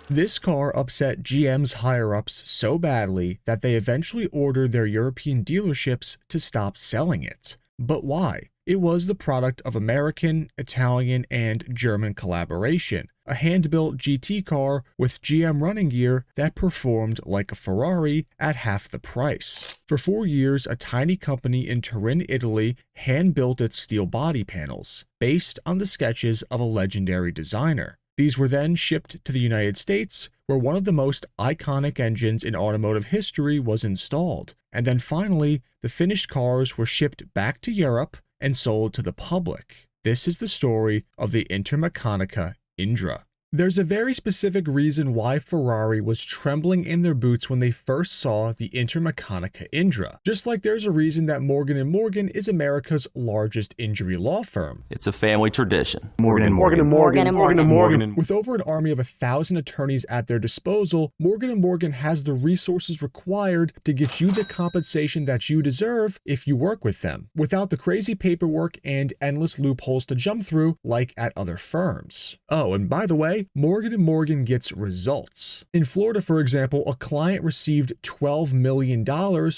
This car upset GM's higher-ups so badly that they eventually ordered their European dealerships to stop selling it. But why? It was the product of American, Italian, and German collaboration, a hand-built GT car with GM running gear that performed like a Ferrari at half the price. For 4 years, a tiny company in Turin, Italy, hand-built its steel body panels, based on the sketches of a legendary designer. These were then shipped to the United States, where one of the most iconic engines in automotive history was installed. And then finally, the finished cars were shipped back to Europe and sold to the public. This is the story of the Intermeccanica Indra. There's a very specific reason why Ferrari was trembling in their boots when they first saw the Intermeccanica Indra. Just like there's a reason that Morgan & Morgan is America's largest injury law firm. It's a family tradition. Morgan & Morgan. With over an army of 1,000 attorneys at their disposal, Morgan & Morgan has the resources required to get you the compensation that you deserve if you work with them, without the crazy paperwork and endless loopholes to jump through like at other firms. Oh, and by the way, Morgan & Morgan gets results. In Florida, for example, a client received $12 million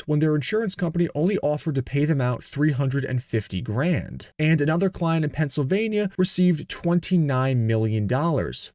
when their insurance company only offered to pay them out $350,000. And another client in Pennsylvania received $29 million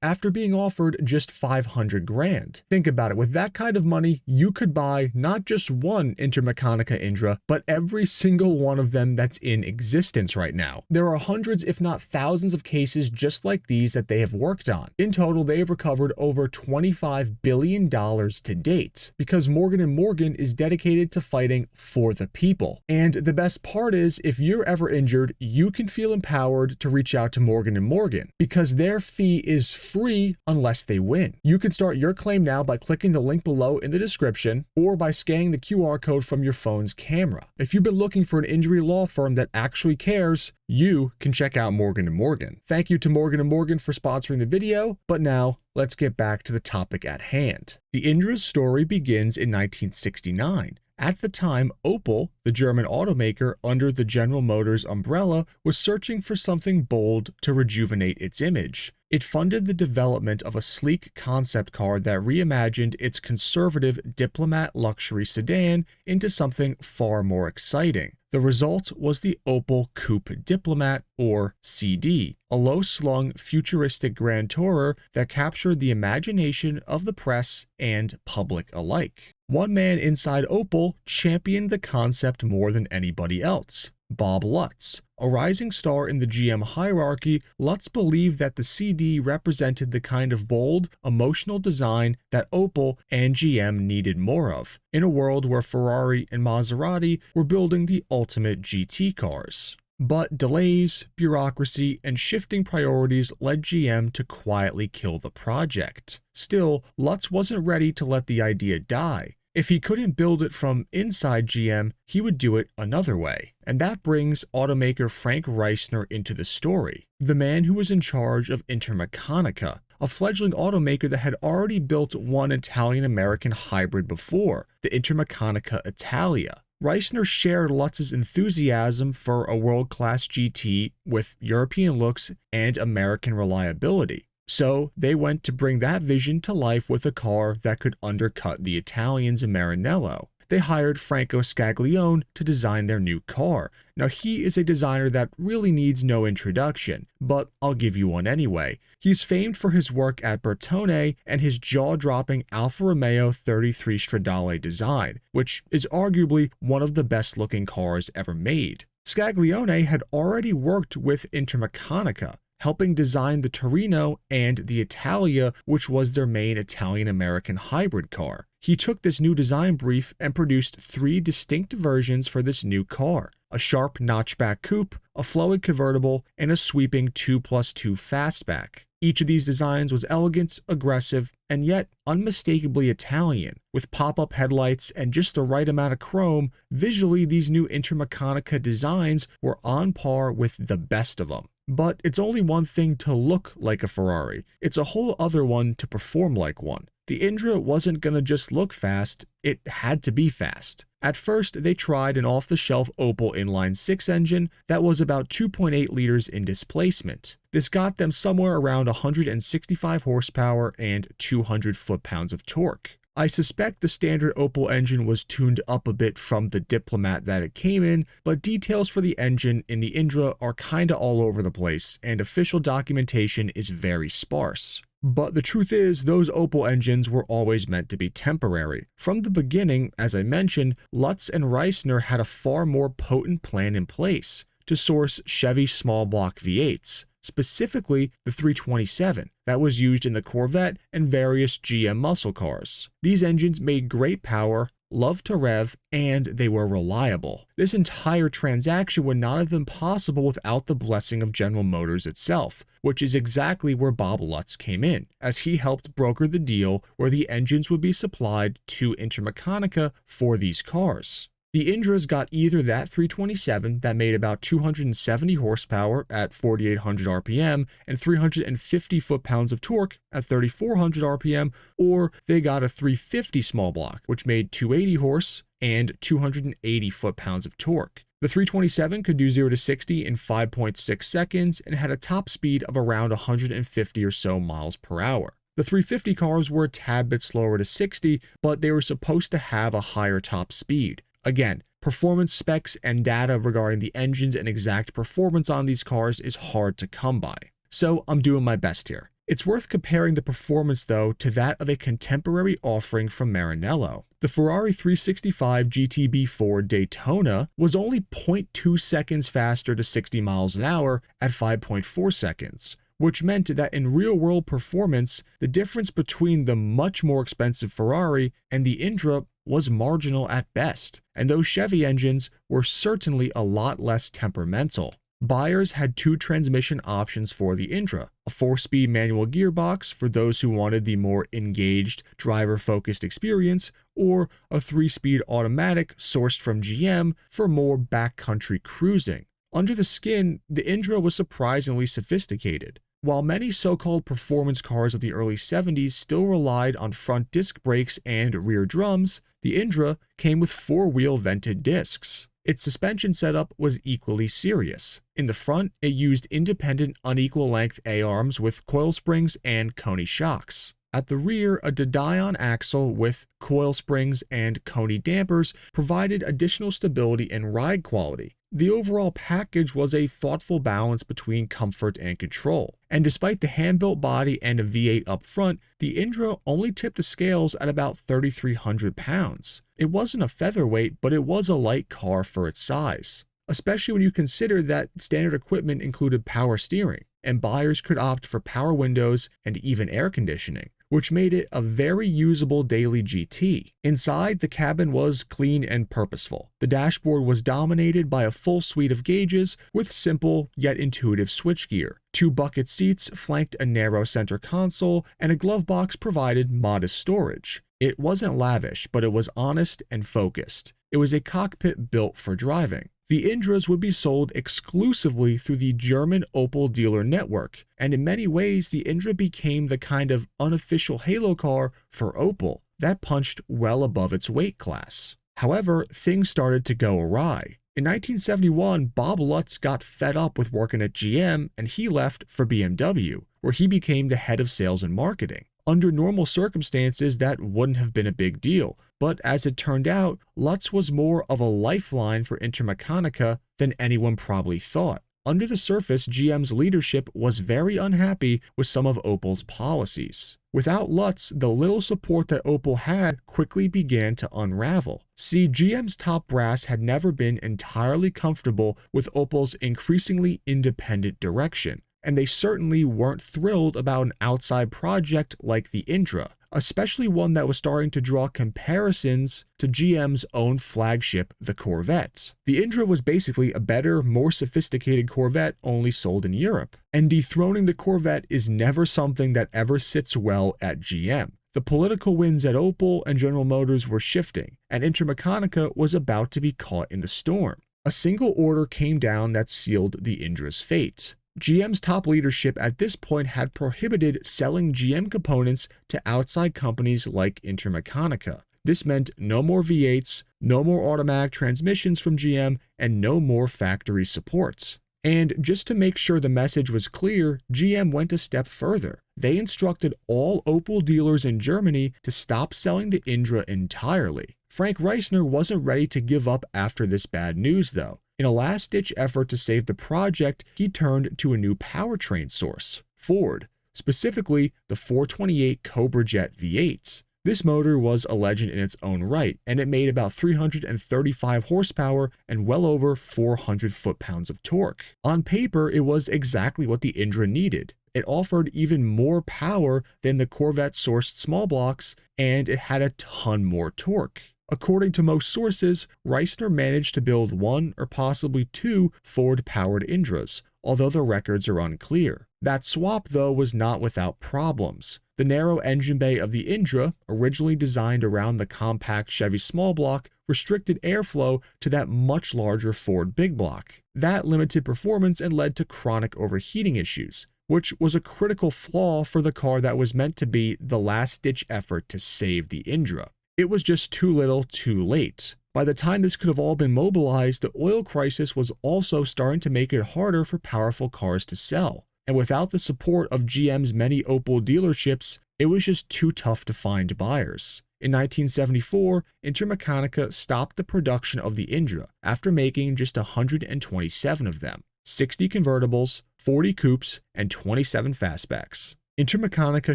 after being offered just $500,000. Think about it, with that kind of money, you could buy not just one Intermeccanica Indra, but every single one of them that's in existence right now. There are hundreds, if not thousands, of cases just like these that they have worked on. In total, they have recovered over $25 billion to date, because Morgan & Morgan is dedicated to fighting for the people. And the best part is, if you're ever injured, you can feel empowered to reach out to Morgan & Morgan, because their fee is free unless they win. You can start your claim now by clicking the link below in the description, or by scanning the QR code from your phone's camera. If you've been looking for an injury law firm that actually cares, you can check out Morgan & Morgan. Thank you to Morgan & Morgan for sponsoring the video, but now let's get back to the topic at hand. The Indra's story begins in 1969. At the time, Opel, the German automaker under the General Motors umbrella, was searching for something bold to rejuvenate its image. It funded the development of a sleek concept car that reimagined its conservative diplomat luxury sedan into something far more exciting. The result was the Opel Coupe Diplomat, or CD, a low-slung, futuristic grand tourer that captured the imagination of the press and public alike. One man inside Opel championed the concept more than anybody else: Bob Lutz. A rising star in the GM hierarchy, Lutz believed that the CD represented the kind of bold, emotional design that Opel and GM needed more of, in a world where Ferrari and Maserati were building the ultimate GT cars. But delays, bureaucracy, and shifting priorities led GM to quietly kill the project. Still, Lutz wasn't ready to let the idea die. If he couldn't build it from inside GM, he would do it another way. And that brings automaker Frank Reisner into the story, the man who was in charge of Intermeccanica, a fledgling automaker that had already built one Italian-American hybrid before, the Intermeccanica Italia. Reisner shared Lutz's enthusiasm for a world-class GT with European looks and American reliability. So they went to bring that vision to life with a car that could undercut the Italians' Maranello. They hired Franco Scaglione to design their new car. Now, he is a designer that really needs no introduction, but I'll give you one anyway. He's famed for his work at Bertone and his jaw-dropping Alfa Romeo 33 Stradale design, which is arguably one of the best-looking cars ever made. Scaglione had already worked with Intermeccanica, helping design the Torino and the Italia, which was their main Italian-American hybrid car. He took this new design brief and produced 3 distinct versions for this new car: a sharp notchback coupe, a flowing convertible, and a sweeping 2+2 fastback. Each of these designs was elegant, aggressive, and yet unmistakably Italian. With pop-up headlights and just the right amount of chrome, visually these new Intermeccanica designs were on par with the best of them. But it's only one thing to look like a Ferrari. It's a whole other one to perform like one. The Indra wasn't gonna just look fast, it had to be fast. At first, they tried an off-the-shelf Opel inline-6 engine that was about 2.8 liters in displacement. This got them somewhere around 165 horsepower and 200 foot-pounds of torque. I suspect the standard Opel engine was tuned up a bit from the Diplomat that it came in, but details for the engine in the Indra are kinda all over the place, and official documentation is very sparse. But the truth is, those Opel engines were always meant to be temporary. From the beginning, as I mentioned, Lutz and Reisner had a far more potent plan in place to source Chevy small block V8s, specifically the 327 that was used in the Corvette and various GM muscle cars. These engines made great power, loved to rev, and they were reliable. This entire transaction would not have been possible without the blessing of General Motors itself, which is exactly where Bob Lutz came in, as he helped broker the deal where the engines would be supplied to Intermechanica for these cars. The Indras got either that 327 that made about 270 horsepower at 4,800 RPM and 350 foot-pounds of torque at 3,400 RPM, or they got a 350 small block, which made 280 horse and 280 foot-pounds of torque. The 327 could do 0 to 60 in 5.6 seconds and had a top speed of around 150 or so miles per hour. The 350 cars were a tad bit slower to 60, but they were supposed to have a higher top speed. Again, performance specs and data regarding the engines and exact performance on these cars is hard to come by. So I'm doing my best here. It's worth comparing the performance though to that of a contemporary offering from Maranello. The Ferrari 365 GTB4 Daytona was only 0.2 seconds faster to 60 miles an hour at 5.4 seconds. Which meant that in real-world performance, the difference between the much more expensive Ferrari and the Indra was marginal at best, and those Chevy engines were certainly a lot less temperamental. Buyers had two transmission options for the Indra, a 4-speed manual gearbox for those who wanted the more engaged, driver-focused experience, or a 3-speed automatic sourced from GM for more backcountry cruising. Under the skin, the Indra was surprisingly sophisticated. While many so-called performance cars of the early 70s still relied on front disc brakes and rear drums, the Indra came with 4-wheel vented discs. Its suspension setup was equally serious. In the front, it used independent unequal length A-arms with coil springs and Coney shocks. At the rear, a Dadion axle with coil springs and Coney dampers provided additional stability and ride quality. The overall package was a thoughtful balance between comfort and control. And despite the hand-built body and a V8 up front, the Indra only tipped the scales at about 3,300 pounds. It wasn't a featherweight, but it was a light car for its size, especially when you consider that standard equipment included power steering, and buyers could opt for power windows and even air conditioning, which made it a very usable daily GT. Inside, the cabin was clean and purposeful. The dashboard was dominated by a full suite of gauges with simple yet intuitive switchgear. 2 bucket seats flanked a narrow center console, and a glove box provided modest storage. It wasn't lavish, but it was honest and focused. It was a cockpit built for driving. The Indras would be sold exclusively through the German Opel dealer network, and in many ways the Indra became the kind of unofficial halo car for Opel that punched well above its weight class. However, things started to go awry. In 1971, Bob Lutz got fed up with working at GM and he left for BMW, where he became the head of sales and marketing. Under normal circumstances, that wouldn't have been a big deal, but as it turned out, Lutz was more of a lifeline for Intermechanica than anyone probably thought. Under the surface, GM's leadership was very unhappy with some of Opel's policies. Without Lutz, the little support that Opel had quickly began to unravel. See, GM's top brass had never been entirely comfortable with Opel's increasingly independent direction, and they certainly weren't thrilled about an outside project like the Indra, especially one that was starting to draw comparisons to GM's own flagship, the Corvette. The Indra was basically a better, more sophisticated Corvette only sold in Europe, and dethroning the Corvette is never something that ever sits well at GM. The political winds at Opel and General Motors were shifting, and Intermechanica was about to be caught in the storm. A single order came down that sealed the Indra's fate. GM's top leadership at this point had prohibited selling GM components to outside companies like Intermechanica. This meant no more V8s, no more automatic transmissions from GM, and no more factory supports. And just to make sure the message was clear, GM went a step further. They instructed all Opel dealers in Germany to stop selling the Indra entirely. Frank Reisner wasn't ready to give up after this bad news, though. In a last-ditch effort to save the project, he turned to a new powertrain source, Ford, specifically the 428 Cobra Jet V8s. This motor was a legend in its own right, and it made about 335 horsepower and well over 400 foot-pounds of torque. On paper, it was exactly what the Indra needed. It offered even more power than the Corvette-sourced small blocks, and it had a ton more torque. According to most sources, Reisner managed to build one or possibly two Ford-powered Indras, although the records are unclear. That swap, though, was not without problems. The narrow engine bay of the Indra, originally designed around the compact Chevy small block, restricted airflow to that much larger Ford big block. That limited performance and led to chronic overheating issues, which was a critical flaw for the car that was meant to be the last-ditch effort to save the Indra. It was just too little, too late. By the time this could have all been mobilized, the oil crisis was also starting to make it harder for powerful cars to sell. And without the support of GM's many Opel dealerships, it was just too tough to find buyers. In 1974, Intermechanica stopped the production of the Indra after making just 127 of them, 60 convertibles, 40 coupes, and 27 fastbacks. Intermechanica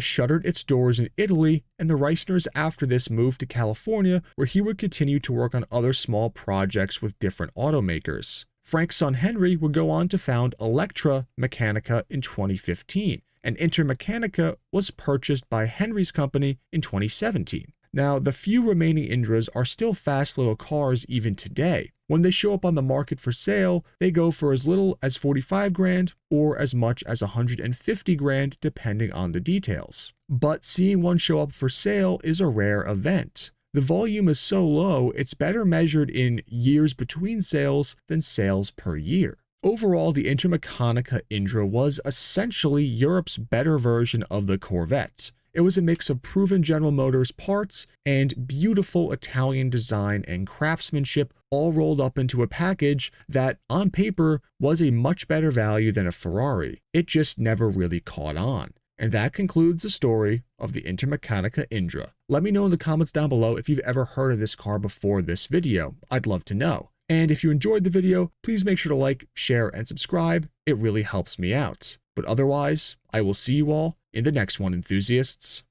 shuttered its doors in Italy, and the Reisners after this moved to California, where he would continue to work on other small projects with different automakers. Frank's son Henry would go on to found Electra Mechanica in 2015, and Intermechanica was purchased by Henry's company in 2017. Now, the few remaining Indras are still fast little cars even today. When they show up on the market for sale, they go for as little as 45 grand or as much as 150 grand depending on the details. But seeing one show up for sale is a rare event. The volume is so low, it's better measured in years between sales than sales per year. Overall, the Intermechanica Indra was essentially Europe's better version of the Corvette. It was a mix of proven General Motors parts and beautiful Italian design and craftsmanship all rolled up into a package that, on paper, was a much better value than a Ferrari. It just never really caught on. And that concludes the story of the Intermechanica Indra. Let me know in the comments down below if you've ever heard of this car before this video. I'd love to know. And if you enjoyed the video, please make sure to like, share, and subscribe. It really helps me out. But otherwise, I will see you all in the next one, enthusiasts.